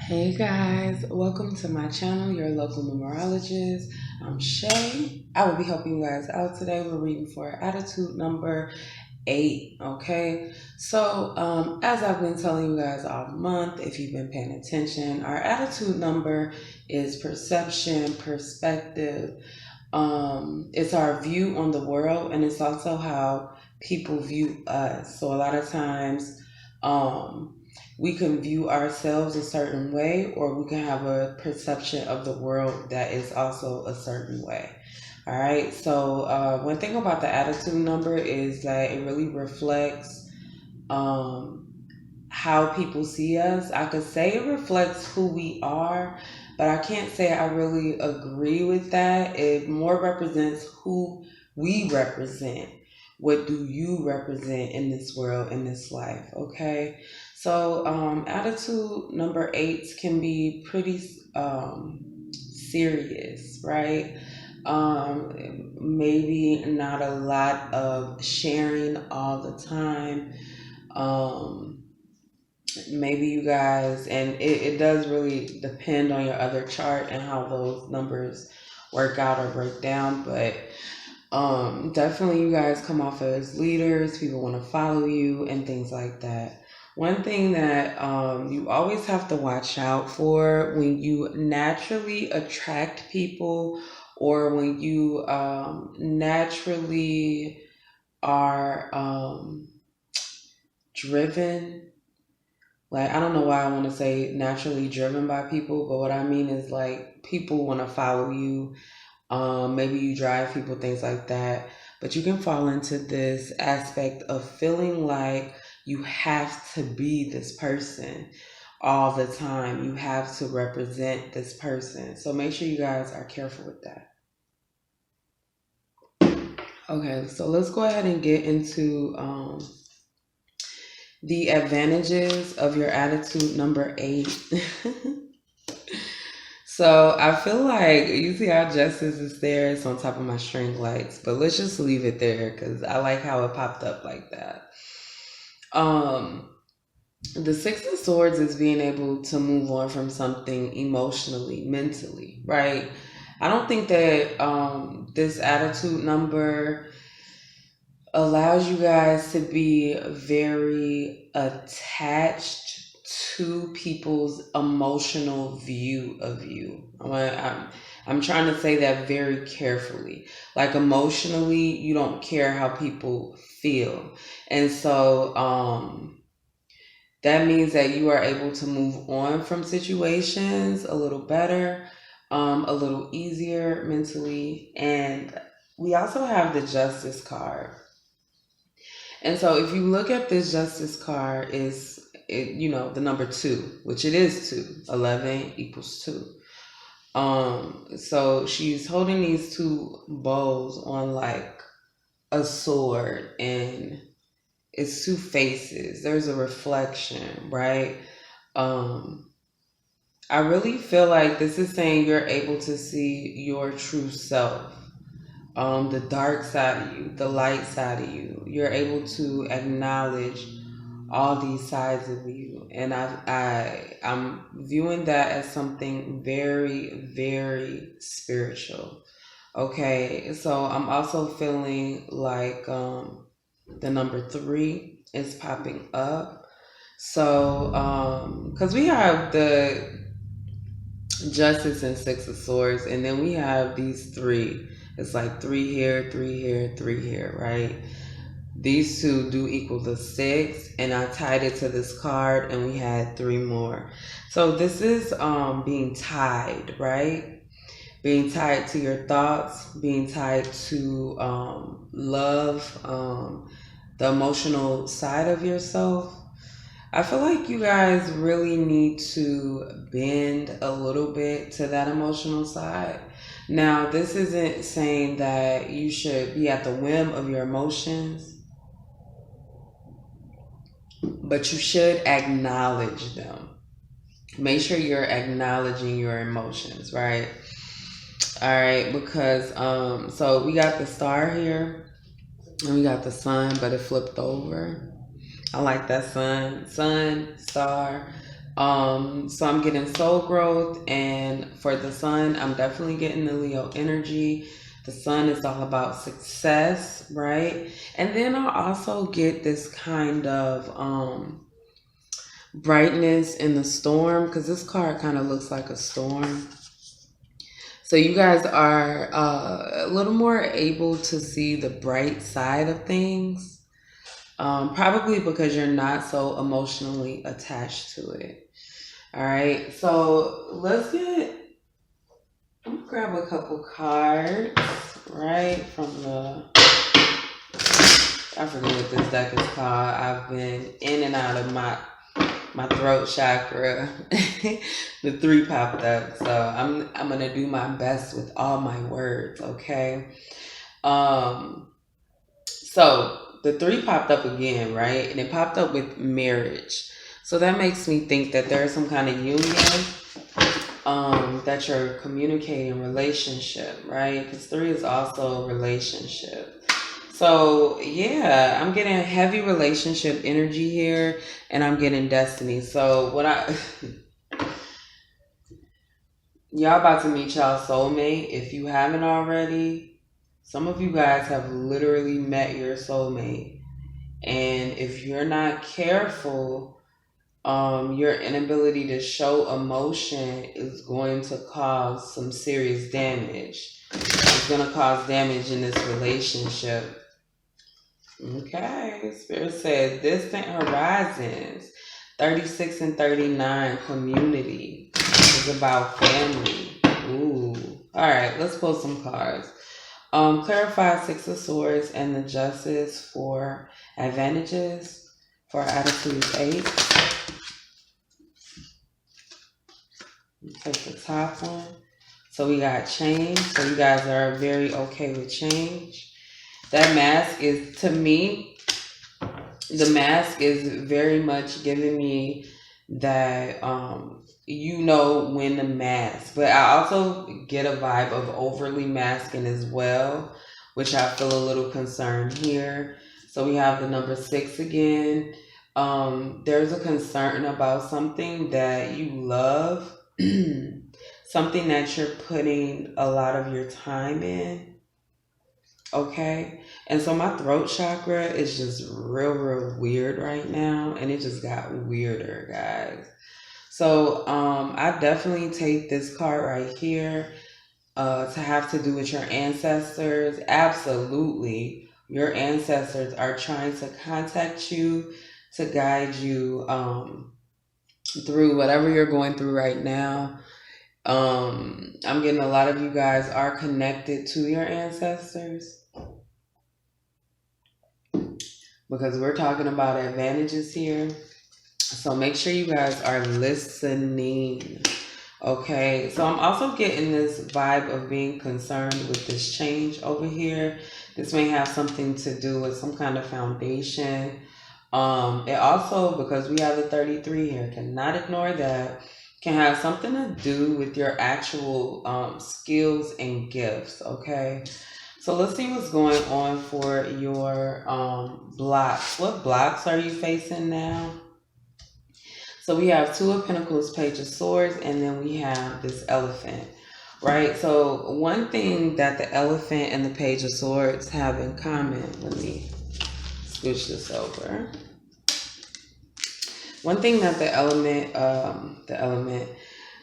Hey guys, welcome to my channel, your local numerologist. I'm Shay. I will be helping you guys out today. We're reading for attitude number 8. Okay, so as I've been telling you guys all month, if you've been paying attention, our attitude number is perception, perspective. It's our view on the world, and it's also how people view us. So a lot of times, we can view ourselves a certain way, or we can have a perception of the world that is also a certain way. All right. So one thing about the attitude number is that it really reflects um, how people see us. I could say it reflects who we are, but I can't say I really agree with that. It more represents who we represent. What do you represent in this world, in this life? Okay. So, attitude number 8 can be pretty serious, right? Maybe not a lot of sharing all the time. Um, Maybe you guys, and it does really depend on your other chart and how those numbers work out or break down, but definitely you guys come off as leaders. People want to follow you and things like that. One thing that you always have to watch out for when you naturally attract people, or when you naturally are driven. Like, I don't know why I want to say naturally driven by people, but what I mean is like people want to follow you. Maybe you drive people, things like that. But you can fall into this aspect of feeling like you have to be this person all the time. You have to represent this person. So make sure you guys are careful with that. Okay, so let's go ahead and get into the advantages of your attitude number 8. So I feel like you see how justice is there. It's on top of my string lights, but let's just leave it there because I like how it popped up like that. Um, the Six of Swords is being able to move on from something emotionally, mentally, right? I don't think that this attitude number allows you guys to be very attached to people's emotional view of you. I'm trying to say that very carefully. Like, emotionally, you don't care how people feel. And so that means that you are able to move on from situations a little better, a little easier mentally. And we also have the Justice card. And so if you look at this justice card, the number 2, which it is 2. 11 equals 2. So she's holding these two bows on like a sword, and it's two faces. There's a reflection, right? I really feel like this is saying you're able to see your true self, the dark side of you, the light side of you. You're able to acknowledge all these sides of you, and I'm viewing that as something very, very spiritual. Okay, so I'm also feeling like the number 3 is popping up. So because we have the Justice and Six of Swords, and then we have these 3. It's like 3 here, 3 here, 3 here, right? These 2 do equal the 6, and I tied it to this card, and we had 3 more. So this is being tied, right? Being tied to your thoughts, being tied to love, the emotional side of yourself. I feel like you guys really need to bend a little bit to that emotional side. Now, this isn't saying that you should be at the whim of your emotions, but you should acknowledge them. Make sure you're acknowledging your emotions, right? All right, because so we got the star here, and we got the sun, but it flipped over. I like that sun, star, So I'm getting soul growth, and for the sun, I'm definitely getting the Leo energy. The sun is all about success, right? And then I also get this kind of brightness in the storm, because this card kind of looks like a storm. So you guys are a little more able to see the bright side of things, probably because you're not so emotionally attached to it. All right, so let's I'm gonna grab a couple cards, right, from I forget what this deck is called. I've been in and out of my throat chakra. The three popped up, so I'm gonna do my best with all my words, okay? So the three popped up again, right? And it popped up with marriage. So that makes me think that there's some kind of union, that you're communicating, relationship, right? Because three is also relationship. So yeah, I'm getting heavy relationship energy here, and I'm getting destiny. So y'all about to meet y'all soulmate. If you haven't already, some of you guys have literally met your soulmate. And if you're not careful, your inability to show emotion is going to cause some serious damage. It's going to cause damage in this relationship. Okay, Spirit said distant horizons, 36 and 39, community is about family. Ooh. All right, let's pull some cards. Clarify Six of Swords and the Justice for advantages for attitude 8. Take the top one. So we got change. So you guys are very okay with change. That mask is, to me, the mask is very much giving me that, when the mask. But I also get a vibe of overly masking as well, which I feel a little concerned here. So we have the number 6 again. There's a concern about something that you love, something that you're putting a lot of your time in. Okay. And so my throat chakra is just real weird right now. And it just got weirder, guys. So I definitely take this card right here to have to do with your ancestors. Absolutely. Your ancestors are trying to contact you to guide you through whatever you're going through right now. I'm getting a lot of you guys are connected to your ancestors, because we're talking about advantages here. So make sure you guys are listening. Okay, so I'm also getting this vibe of being concerned with this change over here. This may have something to do with some kind of foundation. It also, because we have the 33 here, cannot ignore that, can have something to do with your actual skills and gifts, okay? So let's see what's going on for your blocks. What blocks are you facing now? So we have Two of Pentacles, Page of Swords, and then we have this elephant, right? So one thing that the elephant and the Page of Swords have in common, let me switch this over. One thing that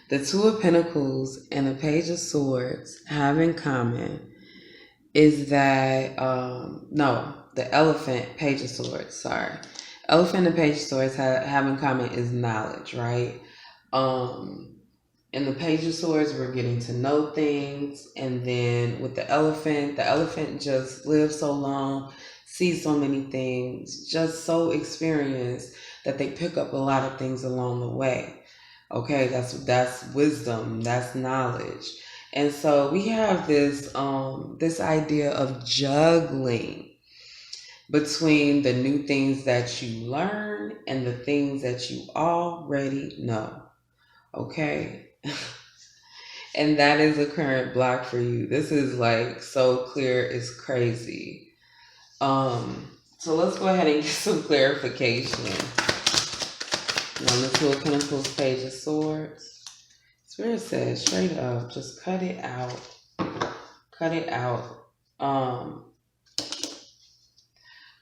the Two of Pentacles and the Page of Swords have in common is that, the elephant, Page of Swords, sorry. Elephant and Page of Swords have in common is knowledge, right? In the Page of Swords, we're getting to know things. And then with the elephant just lives so long, sees so many things, just so experienced that they pick up a lot of things along the way. Okay, that's wisdom, that's knowledge. And so we have this idea of juggling between the new things that you learn and the things that you already know. Okay? And that is a current block for you. This is like so clear, it's crazy. So let's go ahead and get some clarification. Now the Two of Pentacles, Page of Swords. Spirit says straight up, just cut it out. Cut it out.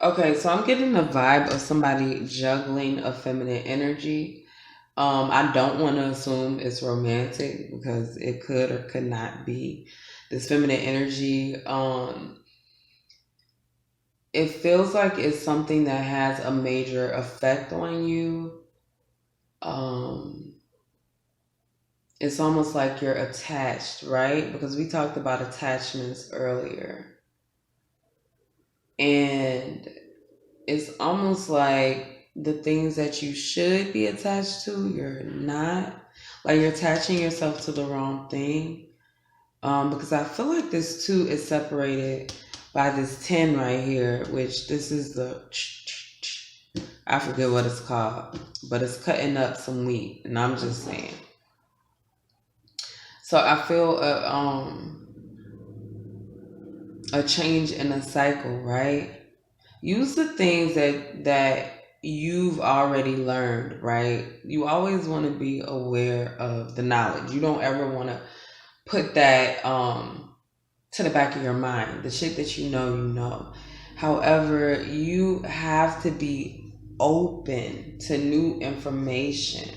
Okay, so I'm getting the vibe of somebody juggling a feminine energy. I don't want to assume it's romantic because it could or could not be. This feminine energy, it feels like it's something that has a major effect on you. It's almost like you're attached, right? Because we talked about attachments earlier. And it's almost like the things that you should be attached to, you're not. Like you're attaching yourself to the wrong thing. Because I feel like this 2 is separated by this 10 right here, which this is the, I forget what it's called, but it's cutting up some wheat, and I'm just saying. So I feel a change in a cycle, right? Use the things that you've already learned, right? You always want to be aware of the knowledge. You don't ever want to put that to the back of your mind. The shit that you know. However, you have to be open to new information.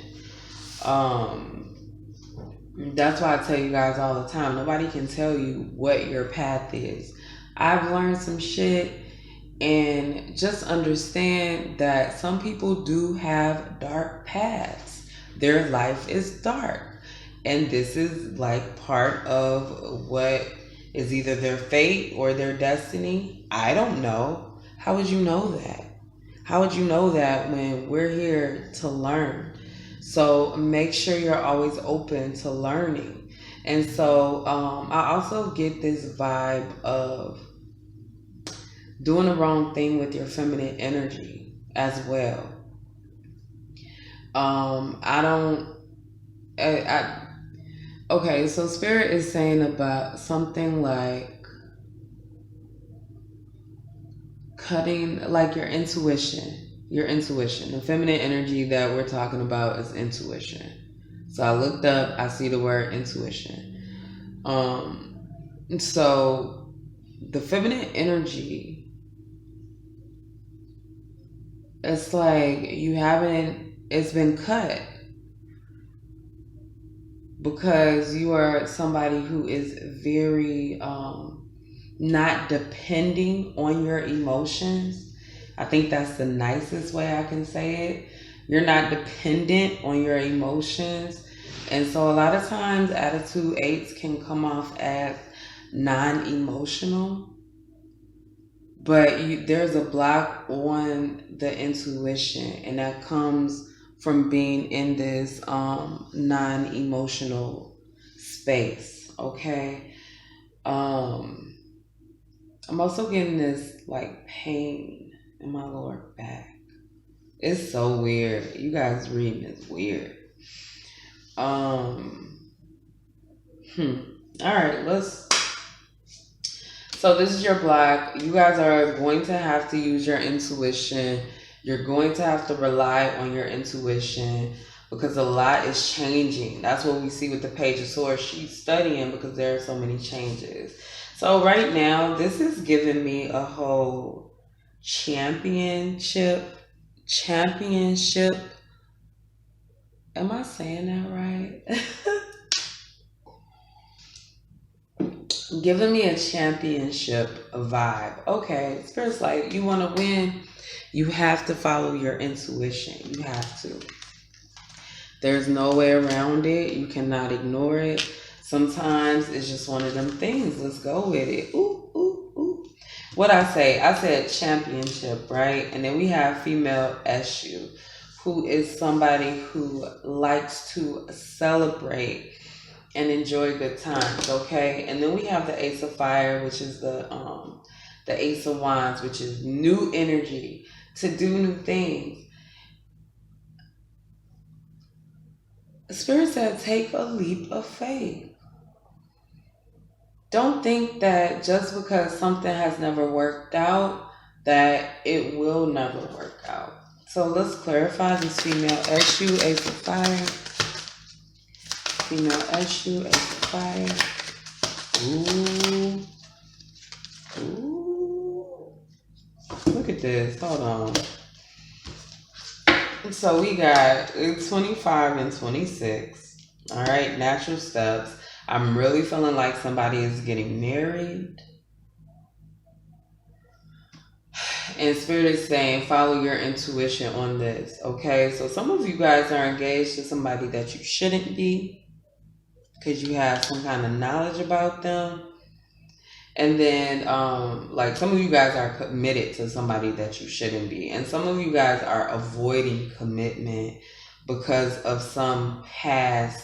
That's why I tell you guys all the time, nobody can tell you what your path is. I've learned some shit, and just understand that some people do have dark paths. Their life is dark. And this is like part of what is either their fate or their destiny. I don't know. How would you know that? How would you know that when we're here to learn? So make sure you're always open to learning. And so I also get this vibe of doing the wrong thing with your feminine energy as well. Okay, so Spirit is saying about something like cutting, like your intuition. The feminine energy that we're talking about is intuition. So I looked up, I see the word intuition. So the feminine energy, it's like it's been cut because you are somebody who is very not depending on your emotions. I think that's the nicest way I can say it. You're not dependent on your emotions. And so a lot of times attitude 8s can come off as non-emotional. But there's a block on the intuition, and that comes from being in this non-emotional space, okay? I'm also getting this like pain in my lower back. It's so weird. You guys reading is weird. All right, so this is your block. You guys are going to have to use your intuition. You're going to have to rely on your intuition because a lot is changing. That's what we see with the Page of Swords. She's studying because there are so many changes. So right now, this is giving me a whole championship. Am I saying that right? Giving me a championship vibe. Okay, Spirit's like, you want to win, you have to follow your intuition. You have to. There's no way around it. You cannot ignore it. Sometimes it's just one of them things. Let's go with it. Ooh, ooh, ooh. What I said championship, right? And then we have female issue, who is somebody who likes to celebrate and enjoy good times, okay? And then we have the Ace of Fire, which is the Ace of Wands, which is new energy to do new things. Spirit said, take a leap of faith. Don't think that just because something has never worked out, that it will never work out. So let's clarify this female issue, Ace of Fire. Female issue, Ace of Fire. Ooh. Ooh. Look at this. Hold on. So we got 25 and 26. All right, natural steps. I'm really feeling like somebody is getting married. And Spirit is saying, follow your intuition on this. Okay, so some of you guys are engaged to somebody that you shouldn't be because you have some kind of knowledge about them. And then, like, some of you guys are committed to somebody that you shouldn't be. And some of you guys are avoiding commitment because of some past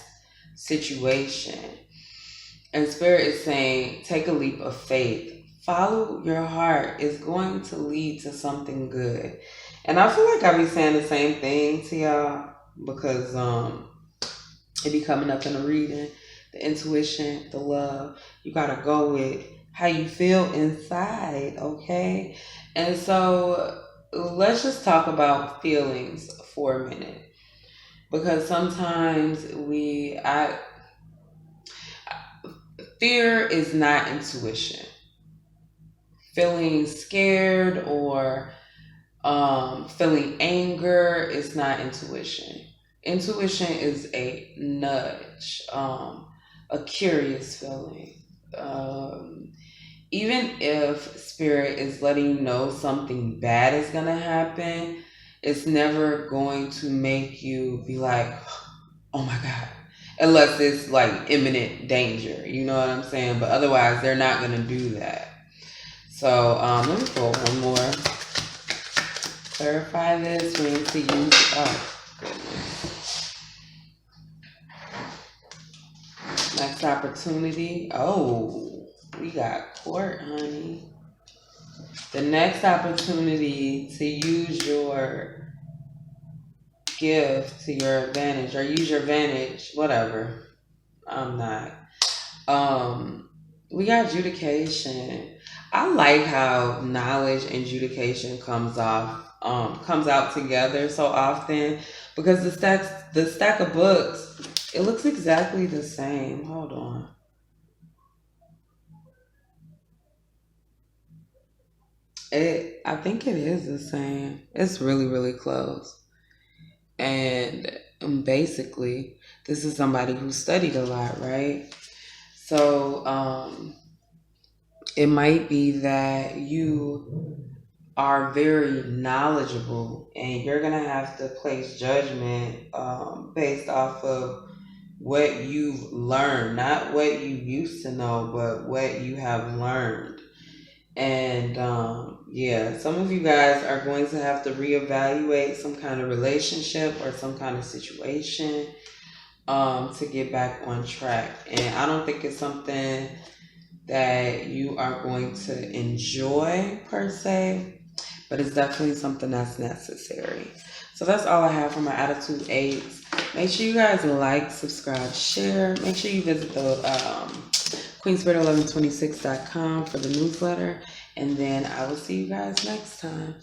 situation. And Spirit is saying, take a leap of faith. Follow your heart. It's going to lead to something good. And I feel like I be saying the same thing to y'all because it be coming up in the reading. The intuition, the love. You got to go with how you feel inside, okay? And so let's just talk about feelings for a minute. Because sometimes fear is not intuition. Feeling scared or feeling anger is not intuition. Intuition is a nudge, a curious feeling. Even if Spirit is letting you know something bad is going to happen, it's never going to make you be like, oh my God. Unless it's like imminent danger, you know what I'm saying? But otherwise, they're not going to do that. So let me pull one more. Clarify this. We need to use, oh, goodness. Next opportunity. Oh, we got court, honey. The next opportunity to use your gift to your advantage or use your advantage, whatever. I'm not. We got adjudication. I like how knowledge and adjudication comes out together so often because the stack of books, it looks exactly the same. Hold on. I think it is the same. It's really, really close. And basically, this is somebody who studied a lot, right? So it might be that you are very knowledgeable and you're going to have to place judgment based off of what you've learned, not what you used to know, but what you have learned. And yeah, some of you guys are going to have to reevaluate some kind of relationship or some kind of situation to get back on track. And I don't think it's something that you are going to enjoy per se, but it's definitely something that's necessary. So that's all I have for my Attitude 8s. Make sure you guys like, subscribe, share. Make sure you visit the queenspirit1126.com for the newsletter. And then I will see you guys next time.